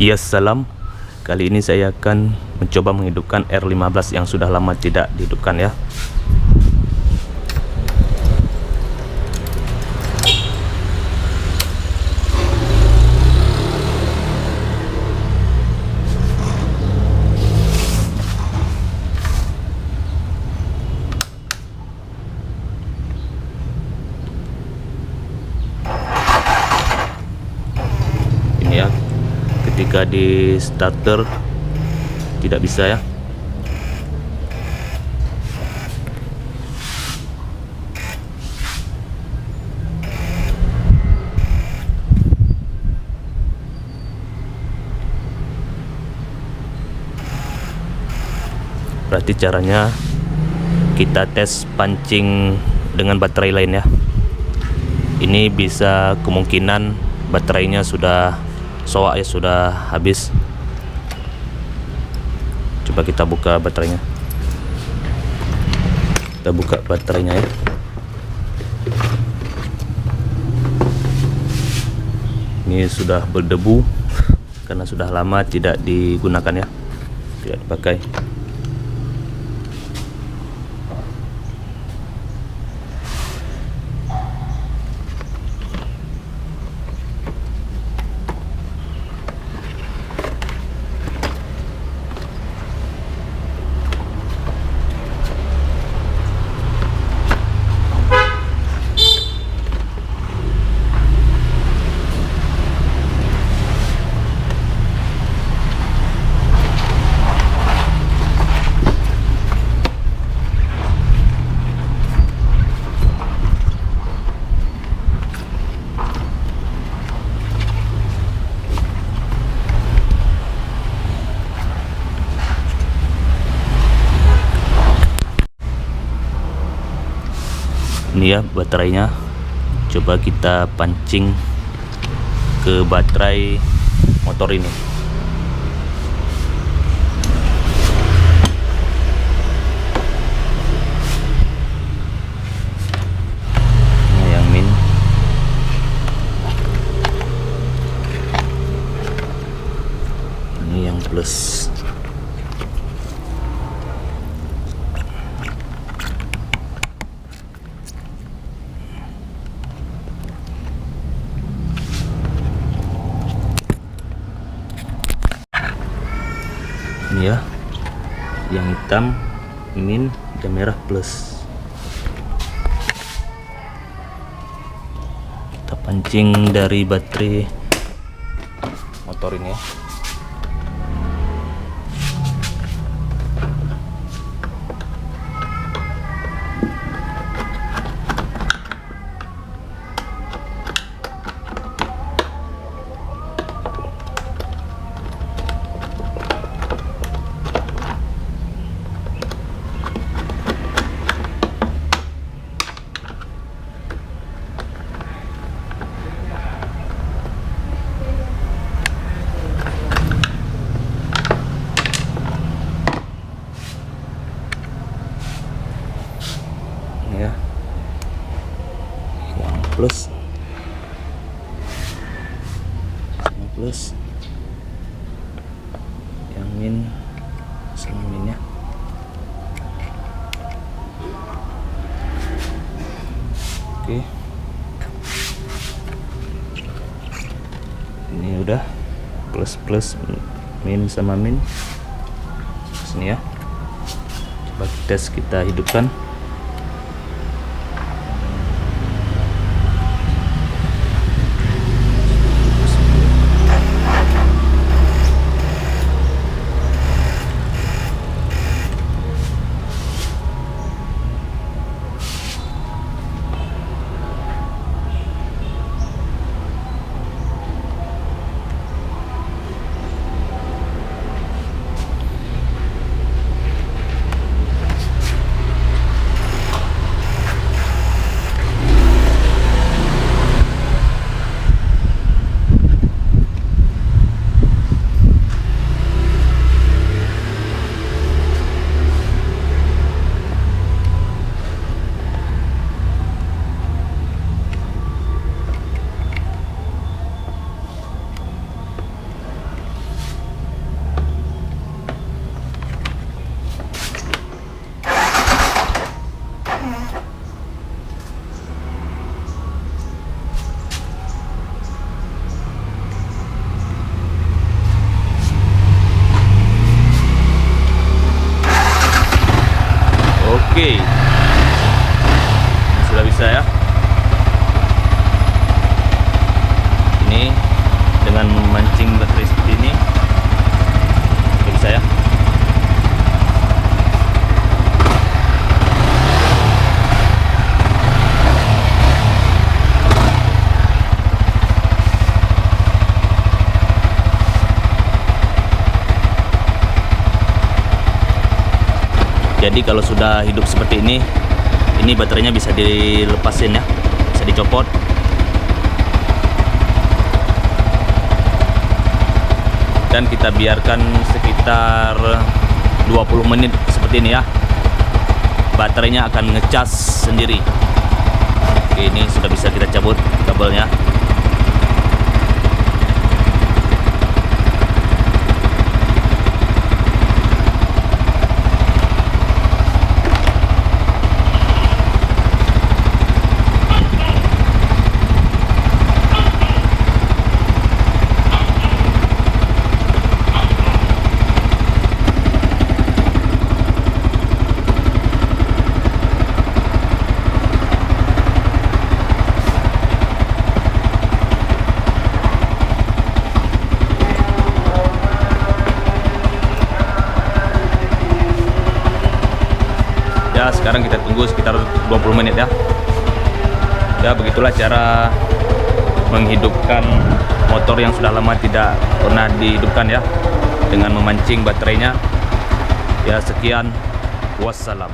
Ya salam. Kali ini saya akan mencoba menghidupkan R15 yang sudah lama tidak dihidupkan ya. Ini ya, ketika di starter tidak bisa ya. Berarti caranya kita tes pancing dengan baterai lain ya. Ini bisa kemungkinan baterainya sudah soak ya, sudah habis. Coba kita buka baterainya. Kita buka baterainya ya. Ini sudah berdebu karena sudah lama tidak digunakan ya, tidak dipakai. Ini ya baterainya. Coba kita pancing ke baterai motor ini. Ini yang min. Ini yang plus. Ini ya, yang hitam min, yang merah plus. Kita pancing dari baterai motor ini ya. Ya, yang plus, yang plus, yang min, sama min ya. Oke, ini udah plus plus, min sama min. Sini ya, coba tes, kita hidupkan. Oke, sudah bisa ya. Ini dengan memancing baterai seperti ini sudah bisa ya. Jadi kalau sudah hidup seperti ini baterainya bisa dilepasin ya, bisa dicopot. Dan kita biarkan sekitar 20 menit seperti ini ya. Baterainya akan ngecas sendiri. Oke, ini sudah bisa kita cabut kabelnya. Ya, sekarang kita tunggu sekitar 20 menit ya. Ya, begitulah cara menghidupkan motor yang sudah lama tidak pernah dihidupkan ya, dengan memancing baterainya. Ya, sekian, wassalam.